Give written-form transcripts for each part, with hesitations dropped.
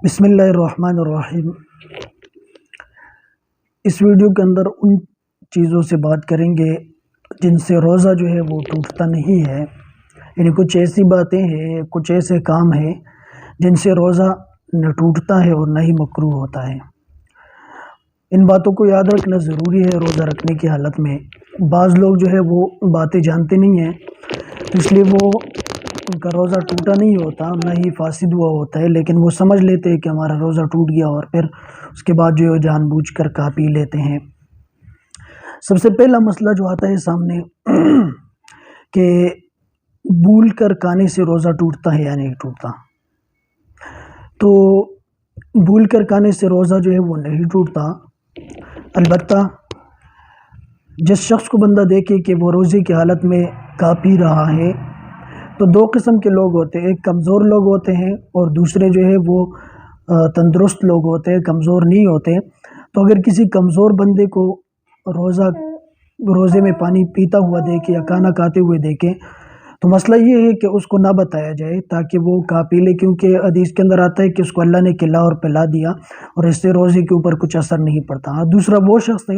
بسم اللہ الرحمن الرحیم۔ اس ویڈیو کے اندر ان چیزوں سے بات کریں گے جن سے روزہ جو ہے وہ ٹوٹتا نہیں ہے، یعنی کچھ ایسی باتیں ہیں، کچھ ایسے کام ہیں جن سے روزہ نہ ٹوٹتا ہے اور نہ ہی مکروہ ہوتا ہے۔ ان باتوں کو یاد رکھنا ضروری ہے روزہ رکھنے کی حالت میں۔ بعض لوگ جو ہے وہ باتیں جانتے نہیں ہیں، اس لیے وہ ان کا روزہ ٹوٹا نہیں ہوتا، نہ ہی فاسد ہوا ہوتا ہے، لیکن وہ سمجھ لیتے ہیں کہ ہمارا روزہ ٹوٹ گیا اور پھر اس کے بعد جو ہے جان بوجھ کر کھا پی لیتے ہیں۔ سب سے پہلا مسئلہ جو آتا ہے سامنے کہ بھول کر کھانے سے روزہ ٹوٹتا ہے یا نہیں ٹوٹتا۔ تو بھول کر کھانے سے روزہ جو ہے وہ نہیں ٹوٹتا، البتہ جس شخص کو بندہ دیکھے کہ وہ روزے کی حالت میں کھا پی رہا ہے، تو دو قسم کے لوگ ہوتے ہیں، ایک کمزور لوگ ہوتے ہیں اور دوسرے جو ہے وہ تندرست لوگ ہوتے ہیں، کمزور نہیں ہوتے۔ تو اگر کسی کمزور بندے کو روزے میں پانی پیتا ہوا دیکھے یا کھانا کھاتے ہوئے دیکھے تو مسئلہ یہ ہے کہ اس کو نہ بتایا جائے تاکہ وہ کھا پی لے، کیونکہ حدیث کے اندر آتا ہے کہ اس کو اللہ نے کھلا اور پلا دیا اور اس سے روزے کے اوپر کچھ اثر نہیں پڑتا۔ دوسرا وہ شخص ہے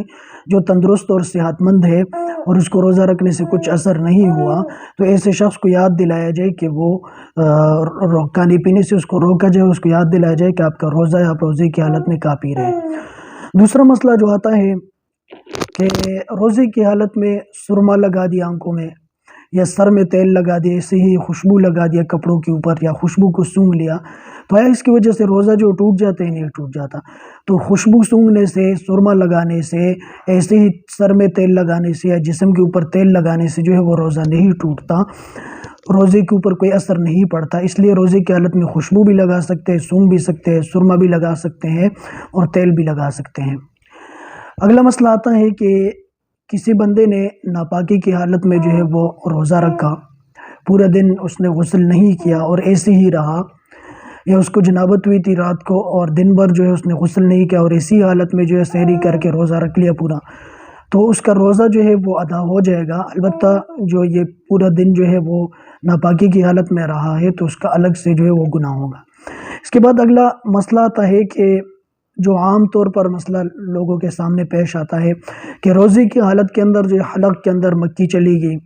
جو تندرست اور صحت مند ہے اور اس کو روزہ رکھنے سے کچھ اثر نہیں ہوا، تو ایسے شخص کو یاد دلایا جائے کہ وہ کھانے پینے سے اس کو روکا جائے، اس کو یاد دلایا جائے کہ آپ کا روزہ ہے، آپ روزے کی حالت میں کھا پی رہے ہیں۔ دوسرا مسئلہ جو آتا ہے کہ روزے کی حالت میں سرما لگا دیا آنکھوں میں یا سر میں تیل لگا دیا، ایسے ہی خوشبو لگا دیا کپڑوں کے اوپر یا خوشبو کو سونگھ لیا، تو اس کی وجہ سے روزہ جو ٹوٹ جاتا ہے نہیں ٹوٹ جاتا۔ تو خوشبو سونگھنے سے، سرما لگانے سے، ایسے ہی سر میں تیل لگانے سے یا جسم کے اوپر تیل لگانے سے جو ہے وہ روزہ نہیں ٹوٹتا، روزے کے اوپر کوئی اثر نہیں پڑتا۔ اس لیے روزے کی حالت میں خوشبو بھی لگا سکتے ہیں، سونگھ بھی سکتے ہیں، سرما بھی لگا سکتے ہیں اور تیل بھی لگا سکتے ہیں۔ اگلا مسئلہ آتا ہے کہ کسی بندے نے ناپاکی کی حالت میں جو ہے وہ روزہ رکھا، پورا دن اس نے غسل نہیں کیا اور ایسے ہی رہا، یا اس کو جنابت ہوئی تھی رات کو اور دن بھر جو ہے اس نے غسل نہیں کیا اور اسی حالت میں جو ہے سحری کر کے روزہ رکھ لیا پورا، تو اس کا روزہ جو ہے وہ ادا ہو جائے گا۔ البتہ جو یہ پورا دن جو ہے وہ ناپاکی کی حالت میں رہا ہے تو اس کا الگ سے جو ہے وہ گناہ ہوگا۔ اس کے بعد اگلا مسئلہ آتا ہے کہ جو عام طور پر مسئلہ لوگوں کے سامنے پیش آتا ہے کہ روزے کی حالت کے اندر جو حلق کے اندر مکھی چلی گئی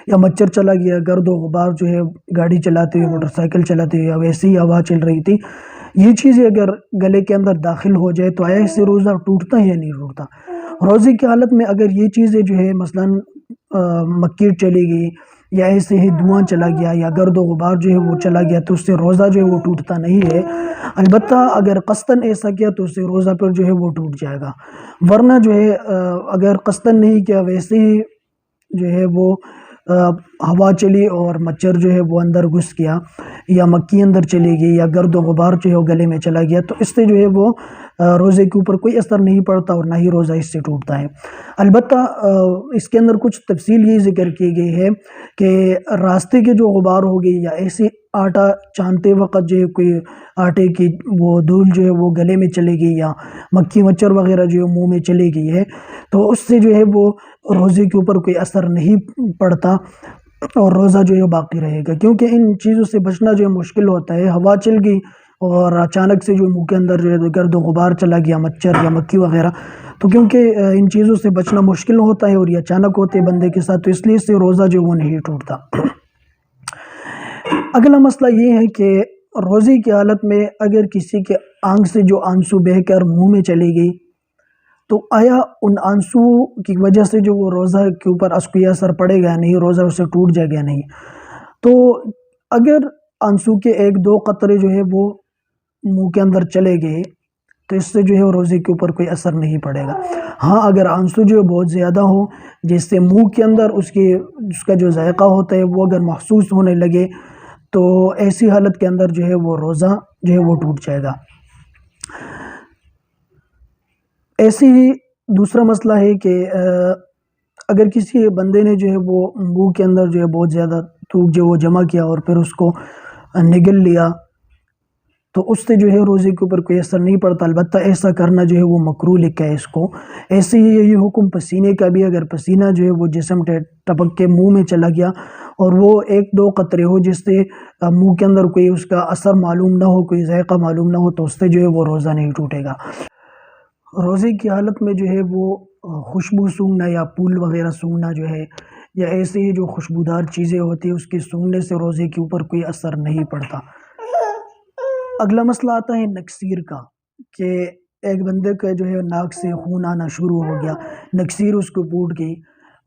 یا مچھر چلا گیا، گرد و غبار جو ہے گاڑی چلاتے ہوئے، موٹر سائیکل چلاتے ہوئے یا ویسے ہی ہوا چل رہی تھی، یہ چیزیں اگر گلے کے اندر داخل ہو جائے تو آیا اس سے روزہ ٹوٹتا ہے یا نہیں ٹوٹتا؟ روزے کی حالت میں اگر یہ چیزیں جو ہے مثلاً مکھی چلی گئی یا ایسے ہی دھواں چلا گیا یا گرد و غبار جو ہے وہ چلا گیا تو اس سے روزہ جو ہے وہ ٹوٹتا نہیں ہے، البتہ اگر قصداً ایسا کیا تو اس سے روزہ پر جو ہے وہ ٹوٹ جائے گا، ورنہ جو ہے اگر قصداً نہیں کیا، ویسے ہی جو ہے وہ ہوا چلی اور مچھر جو ہے وہ اندر گھس گیا یا مکھی اندر چلی گئی یا گرد و غبار جو ہے وہ گلے میں چلا گیا، تو اس سے جو ہے وہ روزے کے اوپر کوئی اثر نہیں پڑتا اور نہ ہی روزہ اس سے ٹوٹتا ہے۔ البتہ اس کے اندر کچھ تفصیل یہ ذکر کی گئی ہے کہ راستے کے جو غبار ہو گئی یا ایسے آٹا چانتے وقت جو ہے کوئی آٹے کی وہ دھول جو ہے وہ گلے میں چلے گئی یا مکھی مچھر وغیرہ جو ہے منہ میں چلی گئی ہے، تو اس سے جو ہے وہ روزے کے اوپر کوئی اثر نہیں پڑتا اور روزہ جو ہے باقی رہے گا، کیونکہ ان چیزوں سے بچنا جو ہے مشکل ہوتا ہے۔ ہوا چل گئی اور اچانک سے جو منہ کے اندر جو ہے گرد و غبار چلا گیا، مچھر یا مکھی وغیرہ، تو کیونکہ ان چیزوں سے بچنا مشکل ہوتا ہے اور یہ اچانک ہوتے ہیں بندے کے ساتھ، تو اس لیے اس سے روزہ جو وہ نہیں ٹوٹتا۔ اگلا مسئلہ یہ ہے کہ روزے کی حالت میں اگر کسی کے آنکھ سے جو آنسو بہہ کر منہ میں چلی گئی تو آیا ان آنسو کی وجہ سے جو وہ روزہ کے اوپر کوئی اثر پڑے گا یا نہیں، روزہ اس سے ٹوٹ جائے گا یا نہیں؟ تو اگر آنسو کے ایک دو قطرے جو ہے وہ منہ کے اندر چلے گئے تو اس سے جو ہے روزے کے اوپر کوئی اثر نہیں پڑے گا۔ ہاں اگر آنسو جو ہے بہت زیادہ ہو، جس سے منہ کے اندر اس کا جو ذائقہ ہوتا ہے وہ اگر محسوس ہونے لگے تو ایسی حالت کے اندر جو ہے وہ روزہ جو ہے وہ ٹوٹ جائے گا۔ ایسے ہی دوسرا مسئلہ ہے کہ اگر کسی بندے نے جو ہے وہ منہ کے اندر جو ہے بہت زیادہ تھوک جو وہ جمع کیا اور پھر اس کو نگل لیا تو اس سے جو ہے روزے کے اوپر کوئی اثر نہیں پڑتا، البتہ ایسا کرنا جو ہے وہ مکروہ لکھا ہے اس کو۔ ایسے ہی یہ حکم پسینے کا بھی، اگر پسینہ جو ہے وہ جسم ٹپک کے منہ میں چلا گیا اور وہ ایک دو قطرے ہو جس سے منہ کے اندر کوئی اس کا اثر معلوم نہ ہو، کوئی ذائقہ معلوم نہ ہو، تو اس سے جو ہے وہ روزہ نہیں ٹوٹے گا۔ روزے کی حالت میں جو ہے وہ خوشبو سونگھنا یا پھول وغیرہ سونگھنا جو ہے، یا ایسے ہی جو خوشبودار چیزیں ہوتی ہیں اس کے سونگھنے سے روزے کے اوپر کوئی اثر نہیں پڑتا۔ اگلا مسئلہ آتا ہے نکسیر کا، کہ ایک بندے کا جو ہے ناک سے خون آنا شروع ہو گیا، نکسیر اس کو پھوٹ گئی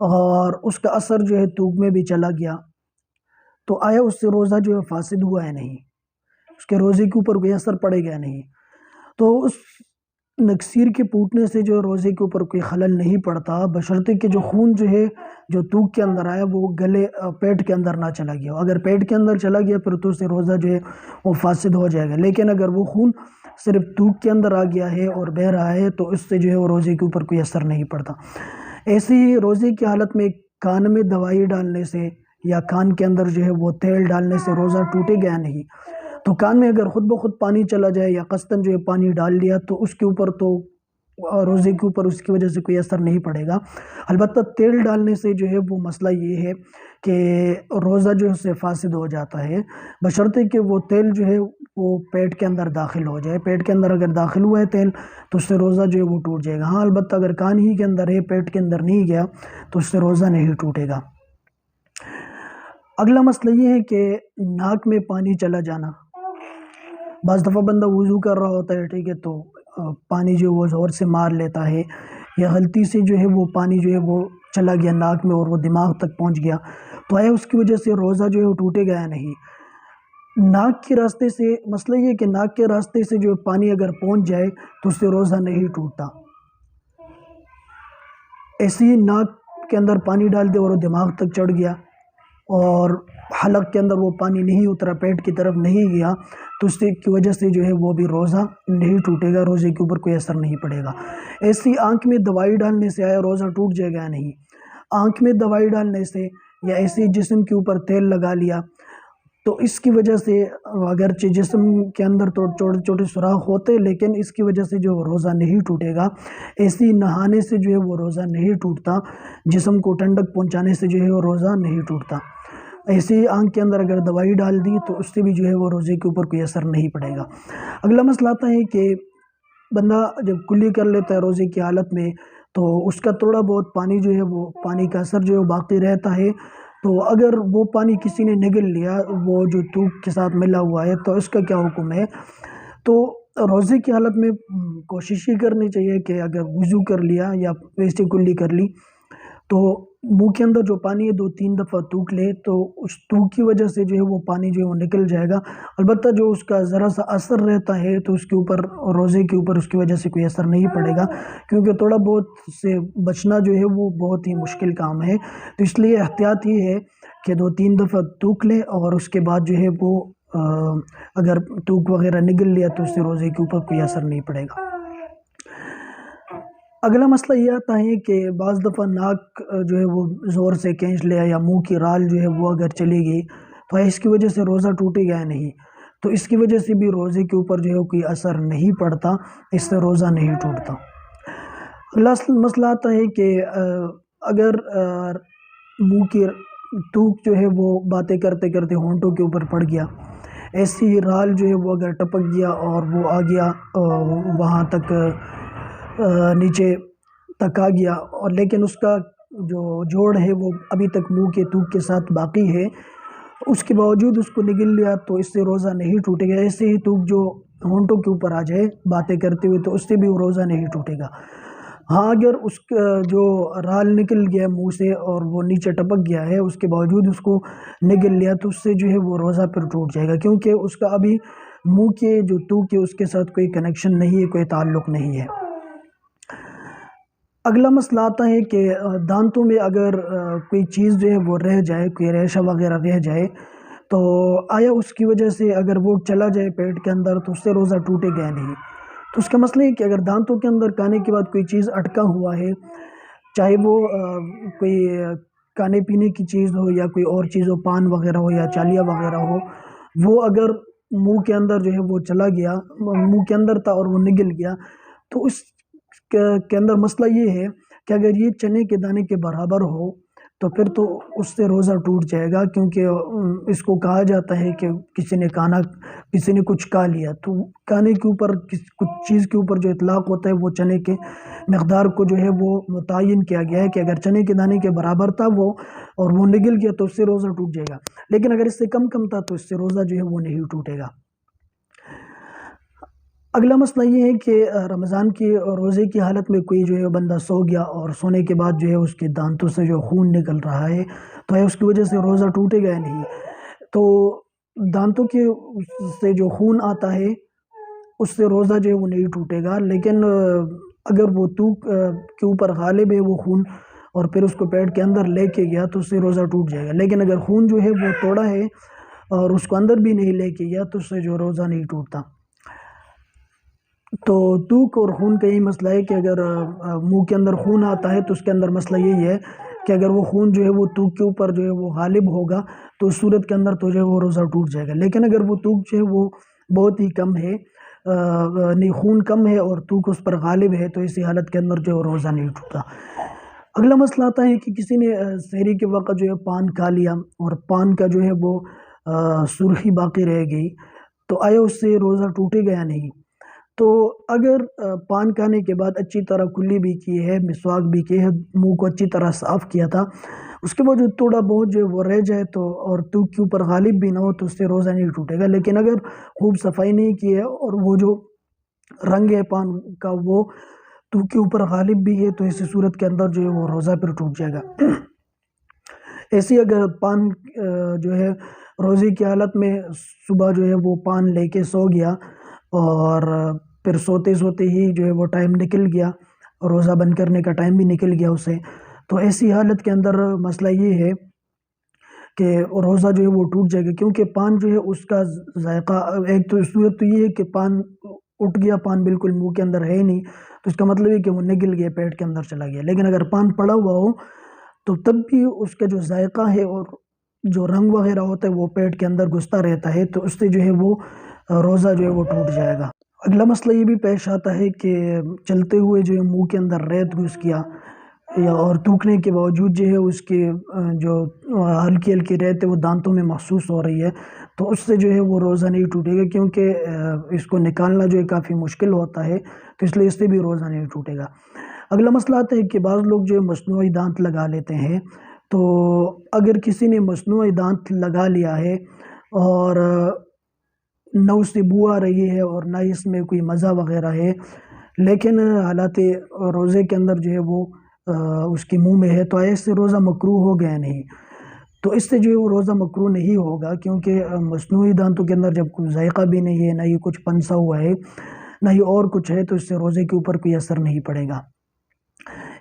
اور اس کا اثر جو ہے تھوک میں بھی چلا گیا، تو آیا اس سے روزہ جو ہے فاسد ہوا ہے؟ نہیں، اس کے روزے کے اوپر کوئی اثر پڑے گا نہیں۔ تو اس نکسیر کے پھوٹنے سے جو روزے کے اوپر کوئی خلل نہیں پڑتا، بشرطے کہ جو خون جو ہے جو تھوک کے اندر آیا وہ گلے پیٹ کے اندر نہ چلا گیا ہو۔ اگر پیٹ کے اندر چلا گیا پھر تو اس سے روزہ جو ہے وہ فاسد ہو جائے گا، لیکن اگر وہ خون صرف تھوک کے اندر آ گیا ہے اور بہہ رہا ہے تو اس سے جو ہے وہ روزے کے اوپر کوئی اثر نہیں پڑتا۔ ایسے ہی روزے کی حالت میں کان میں دوائی ڈالنے سے یا کان کے اندر جو ہے وہ تیل ڈالنے سے روزہ ٹوٹے گیا نہیں۔ تو کان میں اگر خود بخود پانی چلا جائے یا قصداً جو ہے پانی ڈال لیا تو اس کے اوپر تو روزے کے اوپر اس کی وجہ سے کوئی اثر نہیں پڑے گا۔ البتہ تیل ڈالنے سے جو ہے وہ مسئلہ یہ ہے کہ روزہ جو ہے اس سے فاسد ہو جاتا ہے، بشرطے کہ وہ تیل جو ہے وہ پیٹ کے اندر داخل ہو جائے۔ پیٹ کے اندر اگر داخل ہوا ہے تیل تو اس سے روزہ جو ہے وہ ٹوٹ جائے گا۔ ہاں البتہ اگر کان ہی کے اندر ہے، پیٹ کے اندر نہیں گیا تو اس سے روزہ نہیں ٹوٹے گا۔ اگلا مسئلہ یہ ہے کہ ناک میں پانی چلا جانا۔ بعض دفعہ بندہ وضو کر رہا ہوتا ہے، ٹھیک ہے، تو پانی جو وہ زور سے مار لیتا ہے یا غلطی سے جو ہے وہ پانی جو ہے وہ چلا گیا ناک میں اور وہ دماغ تک پہنچ گیا، تو آیا اس کی وجہ سے روزہ جو ہے وہ ٹوٹے گا یا نہیں؟ ناک کے راستے سے مسئلہ یہ کہ ناک کے راستے سے جو پانی اگر پہنچ جائے تو اس سے روزہ نہیں ٹوٹتا۔ ایسے ہی ناک کے اندر پانی ڈال دے اور وہ دماغ تک چڑھ گیا اور حلق کے اندر وہ پانی نہیں اترا، پیٹ کی طرف نہیں گیا، تو اس کی وجہ سے جو ہے وہ بھی روزہ نہیں ٹوٹے گا، روزے کے اوپر کوئی اثر نہیں پڑے گا۔ ایسی آنکھ میں دوائی ڈالنے سے آیا روزہ ٹوٹ جائے گا یا نہیں؟ آنکھ میں دوائی ڈالنے سے یا ایسے جسم کے اوپر تیل لگا لیا تو اس کی وجہ سے اگرچہ جسم کے اندر تو چھوٹے چھوٹے سوراخ ہوتے لیکن اس کی وجہ سے جو روزہ نہیں ٹوٹے گا۔ ایسی نہانے سے جو ہے وہ روزہ نہیں ٹوٹتا، جسم کو ٹھنڈک پہنچانے سے جو ہے وہ روزہ نہیں ٹوٹتا۔ ایسے ہی آنکھ کے اندر اگر دوائی ڈال دی تو اس سے بھی جو ہے وہ روزے کے اوپر کوئی اثر نہیں پڑے گا۔ اگلا مسئلہ آتا ہے کہ بندہ جب کلی کر لیتا ہے روزے کی حالت میں تو اس کا تھوڑا بہت پانی جو ہے وہ پانی کا اثر جو ہے باقی رہتا ہے، تو اگر وہ پانی کسی نے نگل لیا، وہ جو تھوک کے ساتھ ملا ہوا ہے، تو اس کا کیا حکم ہے؟ تو روزے کی حالت میں کوشش یہ کرنی چاہیے کہ اگر وضو کر لیا یا ویسے کلی کر لی تو منہ کے اندر جو پانی ہے 2-3 دفعہ تھوک لے تو اس تھوک کی وجہ سے جو ہے وہ پانی جو ہے وہ نکل جائے گا۔ البتہ جو اس کا ذرا سا اثر رہتا ہے تو اس کے اوپر روزے کے اوپر اس کی وجہ سے کوئی اثر نہیں پڑے گا، کیونکہ تھوڑا بہت سے بچنا جو ہے وہ بہت ہی مشکل کام ہے۔ تو اس لیے احتیاط یہ ہے کہ 2-3 دفعہ تھوک لے اور اس کے بعد جو ہے وہ اگر تھوک وغیرہ نگل لیا تو اس سے روزے کے اوپر کوئی اثر نہیں پڑے گا۔ اگلا مسئلہ یہ آتا ہے کہ بعض دفعہ ناک جو ہے وہ زور سے کھینچ لیا یا منہ کی رال جو ہے وہ اگر چلی گئی تو اس کی وجہ سے روزہ ٹوٹے گا یا نہیں؟ تو اس کی وجہ سے بھی روزے کے اوپر جو ہے کوئی اثر نہیں پڑتا، اس سے روزہ نہیں ٹوٹتا۔ اگلا مسئلہ آتا ہے کہ اگر منہ کی تھوک جو ہے وہ باتیں کرتے کرتے ہونٹوں کے اوپر پڑ گیا، ایسی رال جو ہے وہ اگر ٹپک گیا اور وہ آ گیا وہاں تک نیچے تک آ گیا اور لیکن اس کا جو جوڑ ہے وہ ابھی تک منہ کے تھوک کے ساتھ باقی ہے، اس کے باوجود اس کو نگل لیا تو اس سے روزہ نہیں ٹوٹے گا۔ ایسے ہی تھوک جو ہونٹوں کے اوپر آ جائے باتیں کرتے ہوئے تو اس سے بھی وہ روزہ نہیں ٹوٹے گا۔ ہاں اگر اس کا جو رال نکل گیا منہ سے اور وہ نیچے ٹپک گیا ہے اس کے باوجود اس کو نگل لیا تو اس سے جو ہے وہ روزہ پھر ٹوٹ جائے گا، کیونکہ اس کا ابھی منہ کے جو تھوک ہے اس کے ساتھ کوئی کنیکشن نہیں ہے، کوئی تعلق نہیں ہے۔ اگلا مسئلہ آتا ہے کہ دانتوں میں اگر کوئی چیز جو ہے وہ رہ جائے، کوئی ریشہ وغیرہ رہ جائے تو آیا اس کی وجہ سے اگر وہ چلا جائے پیٹ کے اندر تو اس سے روزہ ٹوٹے گا نہیں؟ تو اس کا مسئلہ ہے کہ اگر دانتوں کے اندر کھانے کے بعد کوئی چیز اٹکا ہوا ہے، چاہے وہ کوئی کھانے پینے کی چیز ہو یا کوئی اور چیز ہو، پان وغیرہ ہو یا چالیا وغیرہ ہو، وہ اگر منہ کے اندر جو ہے وہ چلا گیا، منہ کے اندر تھا اور وہ نگل گیا، تو اس کے اندر مسئلہ یہ ہے کہ اگر یہ چنے کے دانے کے برابر ہو تو پھر تو اس سے روزہ ٹوٹ جائے گا، کیونکہ اس کو کہا جاتا ہے کہ کسی نے کچھ کھا لیا، تو کھانے کے اوپر کچھ چیز کے اوپر جو اطلاق ہوتا ہے وہ چنے کے مقدار کو جو ہے وہ متعین کیا گیا ہے کہ اگر چنے کے دانے کے برابر تھا وہ اور وہ نگل گیا تو اس سے روزہ ٹوٹ جائے گا، لیکن اگر اس سے کم تھا تو اس سے روزہ جو ہے وہ نہیں ٹوٹے گا۔ اگلا مسئلہ یہ ہے کہ رمضان کی روزے کی حالت میں کوئی جو ہے بندہ سو گیا اور سونے کے بعد جو ہے اس کے دانتوں سے جو خون نکل رہا ہے، تو اس کی وجہ سے روزہ ٹوٹے گا یا نہیں؟ تو دانتوں کے سے جو خون آتا ہے اس سے روزہ جو ہے وہ نہیں ٹوٹے گا، لیکن اگر وہ توک کے اوپر غالب ہے وہ خون اور پھر اس کو پیٹ کے اندر لے کے گیا تو اس سے روزہ ٹوٹ جائے گا، لیکن اگر خون جو ہے وہ توڑا ہے اور اس کو اندر بھی نہیں لے کے گیا تو اس سے جو روزہ نہیں ٹوٹتا۔ تو توک اور خون کا یہی مسئلہ ہے کہ اگر منہ کے اندر خون آتا ہے تو اس کے اندر مسئلہ یہی ہے کہ اگر وہ خون جو ہے وہ توک کے اوپر جو ہے وہ غالب ہوگا تو اس صورت کے اندر تو جو ہے وہ روزہ ٹوٹ جائے گا، لیکن اگر وہ توک جو ہے وہ بہت ہی کم ہے، نہیں خون کم ہے اور توک اس پر غالب ہے، تو اسی حالت کے اندر جو ہے روزہ نہیں ٹوٹتا۔ اگلا مسئلہ آتا ہے کہ کسی نے سحری کے وقت جو ہے پان کھا لیا اور پان کا جو ہے وہ سرخی باقی رہ گئی، تو آیا اس سے روزہ ٹوٹے گا یا نہیں؟ تو اگر پان کھانے کے بعد اچھی طرح کلی بھی کی ہے، مسواک بھی کی ہے، منہ کو اچھی طرح صاف کیا تھا، اس کے بعد جو تھوڑا بہت جو وہ رہ جائے تو اور توک کے اوپر غالب بھی نہ ہو تو اس سے روزہ نہیں ٹوٹے گا، لیکن اگر خوب صفائی نہیں کی ہے اور وہ جو رنگ ہے پان کا وہ توک کے اوپر غالب بھی ہے تو اسی صورت کے اندر جو ہے وہ روزہ پھر ٹوٹ جائے گا۔ ایسی اگر پان جو ہے روزے کی حالت میں صبح جو ہے وہ پان لے کے سو گیا اور پھر سوتے ہی جو ہے وہ ٹائم نکل گیا، روزہ بند کرنے کا ٹائم بھی نکل گیا اسے، تو ایسی حالت کے اندر مسئلہ یہ ہے کہ روزہ جو ہے وہ ٹوٹ جائے گا، کیونکہ پان جو ہے اس کا ذائقہ ایک تو صورت تو یہ ہے کہ پان اٹھ گیا، پان بالکل منہ کے اندر ہے نہیں، تو اس کا مطلب ہے کہ وہ نگل گیا، پیٹ کے اندر چلا گیا، لیکن اگر پان پڑا ہوا ہو تو تب بھی اس کا جو ذائقہ ہے اور جو رنگ وغیرہ ہوتا ہے وہ پیٹ کے اندر گھستا رہتا ہے، تو اس سے جو ہے وہ روزہ جو ہے وہ ٹوٹ جائے گا۔ اگلا مسئلہ یہ بھی پیش آتا ہے کہ چلتے ہوئے جو ہے منہ کے اندر ریت گھس گیا یا اور تھوکنے کے باوجود جو ہے اس کے جو ہلکی ریت ہے وہ دانتوں میں محسوس ہو رہی ہے، تو اس سے جو ہے وہ روزہ نہیں ٹوٹے گا، کیونکہ اس کو نکالنا جو ہے کافی مشکل ہوتا ہے، تو اس لیے اس سے بھی روزہ نہیں ٹوٹے گا۔ اگلا مسئلہ آتا ہے کہ بعض لوگ جو ہے مصنوعی دانت لگا لیتے ہیں، تو اگر کسی نے مصنوعی دانت لگا لیا ہے اور نہ اس سے بو آ رہی ہے اور نہ اس میں کوئی مزہ وغیرہ ہے، لیکن حالات روزے کے اندر جو ہے وہ اس کے منہ میں ہے، تو اس سے روزہ مکروہ ہو گیا نہیں؟ تو اس سے جو ہے وہ روزہ مکروہ نہیں ہوگا، کیونکہ مصنوعی دانتوں کے اندر جب کوئی ذائقہ بھی نہیں ہے، نہ ہی کچھ پنسا ہوا ہے، نہ ہی اور کچھ ہے، تو اس سے روزے کے اوپر کوئی اثر نہیں پڑے گا۔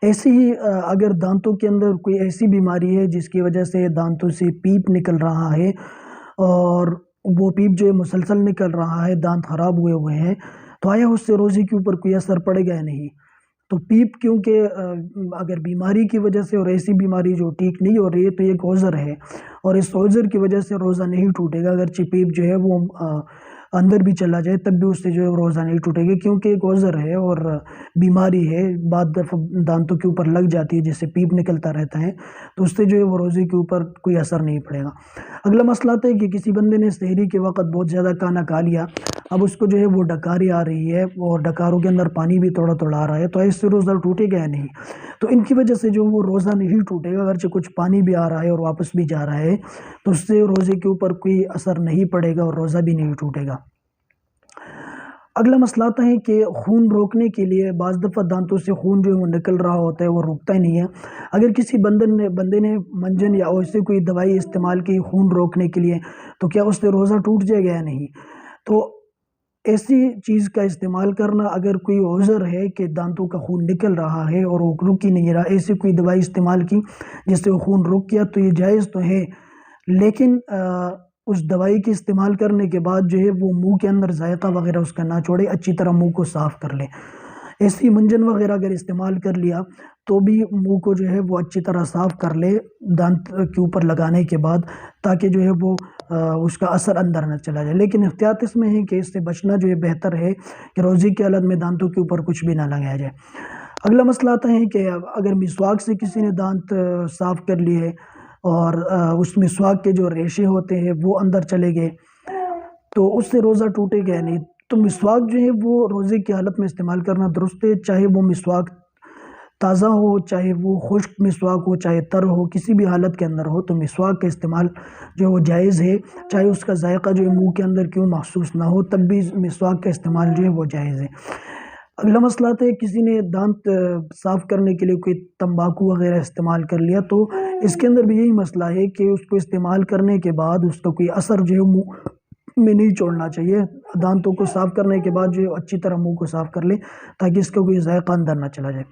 ایسے ہی اگر دانتوں کے اندر کوئی ایسی بیماری ہے جس کی وجہ سے دانتوں سے پیپ نکل رہا ہے اور وہ پیپ جو ہے مسلسل نکل رہا ہے، دانت خراب ہوئے ہیں، تو آیا اس سے روزے کے اوپر کوئی اثر پڑے گا یا نہیں؟ تو پیپ کیونکہ اگر بیماری کی وجہ سے اور ایسی بیماری جو ٹھیک نہیں ہو رہی ہے تو یہ ایک عذر ہے، اور اس عذر کی وجہ سے روزہ نہیں ٹوٹے گا، اگرچہ پیپ جو ہے وہ اندر بھی چلا جائے تب بھی اس سے جو ہے روزہ نہیں ٹوٹے گا، کیونکہ ایک عذر ہے اور بیماری ہے، بعض دفعہ دانتوں کے اوپر لگ جاتی ہے جس سے پیپ نکلتا رہتا ہے، تو اس سے جو ہے وہ روزے کے اوپر کوئی اثر نہیں پڑے گا۔ اگلا مسئلہ آتا ہے کہ کسی بندے نے سحری کے وقت بہت زیادہ کھانا کھا لیا، اب اس کو جو ہے وہ ڈکاری آ رہی ہے اور ڈکاروں کے اندر پانی بھی تھوڑا آ رہا ہے، تو اس سے روزہ ٹوٹے گا یا نہیں؟ تو ان کی وجہ سے جو وہ روزہ نہیں ٹوٹے گا، اگرچہ کچھ پانی بھی آ رہا ہے اور واپس بھی جا رہا ہے، تو اس سے روزے کے اوپر کوئی اثر نہیں پڑے گا اور روزہ بھی نہیں ٹوٹے گا۔ اگلا مسئلہ آتا ہے کہ خون روکنے کے لیے بعض دفعہ دانتوں سے خون جو ہے وہ نکل رہا ہوتا ہے، وہ رکتا ہی نہیں ہے، اگر کسی بندے نے منجن یا ایسے کوئی دوائی استعمال کی خون روکنے کے لیے، تو کیا اس سے روزہ ٹوٹ جائے گا یا نہیں؟ تو ایسی چیز کا استعمال کرنا، اگر کوئی عذر ہے کہ دانتوں کا خون نکل رہا ہے اور وہ رک ہی نہیں رہا، ایسی کوئی دوائی استعمال کی جس سے وہ خون رک گیا، تو یہ جائز تو ہے، لیکن اس دوائی کے استعمال کرنے کے بعد جو ہے وہ منہ کے اندر ذائقہ وغیرہ اس کا نہ چھوڑے، اچھی طرح منہ کو صاف کر لے۔ ایسی منجن وغیرہ اگر استعمال کر لیا تو بھی منہ کو جو ہے وہ اچھی طرح صاف کر لے دانت کے اوپر لگانے کے بعد، تاکہ جو ہے وہ اس کا اثر اندر نہ چلا جائے، لیکن احتیاط اس میں ہے کہ اس سے بچنا جو ہے بہتر ہے کہ روزے کی حالت میں دانتوں کے اوپر کچھ بھی نہ لگایا جائے۔ اگلا مسئلہ آتا ہے کہ اگر مسواک سے کسی نے دانت صاف کر لیے اور اس مسواک کے جو ریشے ہوتے ہیں وہ اندر چلے گئے تو اس سے روزہ ٹوٹے گا نہیں. تو مسواک جو ہے وہ روزے کی حالت میں استعمال کرنا درست ہے، چاہے وہ مسواک تازہ ہو، چاہے وہ خشک مسواک ہو، چاہے تر ہو، کسی بھی حالت کے اندر ہو تو مسواک کا استعمال جو ہے وہ جائز ہے، چاہے اس کا ذائقہ جو ہے منہ کے اندر کیوں محسوس نہ ہو تب بھی مسواک کا استعمال جو ہے وہ جائز ہے. اگلا مسئلہ آتا ہے کسی نے دانت صاف کرنے کے لیے کوئی تمباکو وغیرہ استعمال کر لیا، تو اس کے اندر بھی یہی مسئلہ ہے کہ اس کو استعمال کرنے کے بعد اس کا کوئی اثر جو ہے منہ میں نہیں چھوڑنا چاہیے. دانتوں کو صاف کرنے کے بعد جو ہے اچھی طرح منہ کو صاف کر لے تاکہ اس کا کوئی ذائقہ اندر نہ چلا جائے.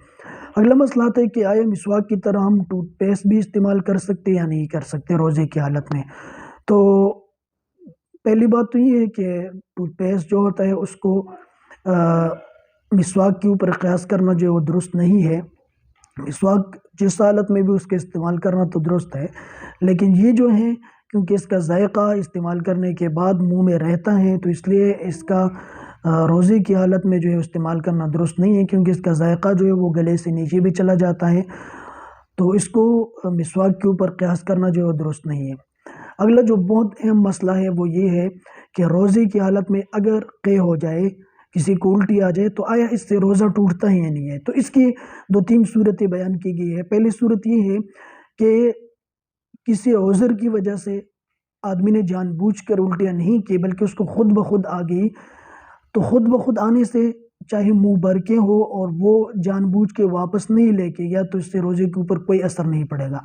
اگلا مسئلہ آتا ہے کہ آیا مسواک کی طرح ہم ٹوتھ پیسٹ بھی استعمال کر سکتے یا نہیں کر سکتے روزے کی حالت میں. تو پہلی بات تو یہ ہے کہ ٹوتھ پیسٹ جو ہوتا ہے اس کو مسواک کے اوپر قیاس کرنا جو ہے وہ درست نہیں ہے. مسواک جس حالت میں بھی اس کے استعمال کرنا تو درست ہے، لیکن یہ جو ہے کیونکہ اس کا ذائقہ استعمال کرنے کے بعد منہ میں رہتا ہے تو اس لیے اس کا روزے کی حالت میں جو ہے استعمال کرنا درست نہیں ہے، کیونکہ اس کا ذائقہ جو ہے وہ گلے سے نیچے بھی چلا جاتا ہے، تو اس کو مسواک کے اوپر قیاس کرنا جو ہے درست نہیں ہے. اگلا جو بہت اہم مسئلہ ہے وہ یہ ہے کہ روزے کی حالت میں اگر قے ہو جائے، کسی کو الٹی آ جائے تو آیا اس سے روزہ ٹوٹتا ہی نہیں ہے. تو اس کی 2-3 صورتیں بیان کی گئی ہے. پہلی صورت یہ ہے کہ کسی عذر کی وجہ سے آدمی نے جان بوجھ کر الٹیاں نہیں کی بلکہ اس کو خود بخود آ گئی، تو خود بخود آنے سے چاہے منہ بھر کے ہو اور وہ جان بوجھ کے واپس نہیں لے کے گیا تو اس سے روزے کے اوپر کوئی اثر نہیں پڑے گا.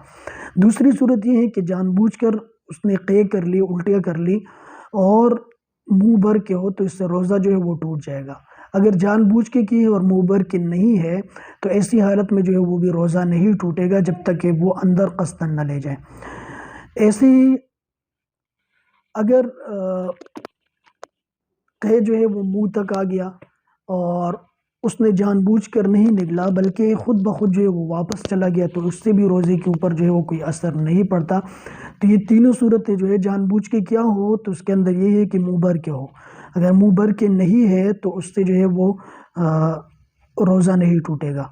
دوسری صورت یہ ہے کہ جان بوجھ کر اس نے قے کر لی، الٹیاں کر لی اور منہ بھر کے ہو تو اس سے روزہ جو ہے وہ ٹوٹ جائے گا. اگر جان بوجھ کے کی ہے اور منہ بھر کے نہیں ہے تو ایسی حالت میں جو ہے وہ بھی روزہ نہیں ٹوٹے گا جب تک کہ وہ اندر قصداً نہ لے جائے. ایسی اگر قے جو ہے وہ منہ تک آ گیا اور اس نے جان بوجھ کر نہیں نگلا بلکہ خود بخود جو ہے وہ واپس چلا گیا تو اس سے بھی روزے کے اوپر جو ہے وہ کوئی اثر نہیں پڑتا. تو یہ تینوں صورتیں جو ہے جان بوجھ کے کیا ہو تو اس کے اندر یہ ہے کہ منہ بھر کے ہو، اگر منہ بھر کے نہیں ہے تو اس سے جو ہے وہ روزہ نہیں ٹوٹے گا.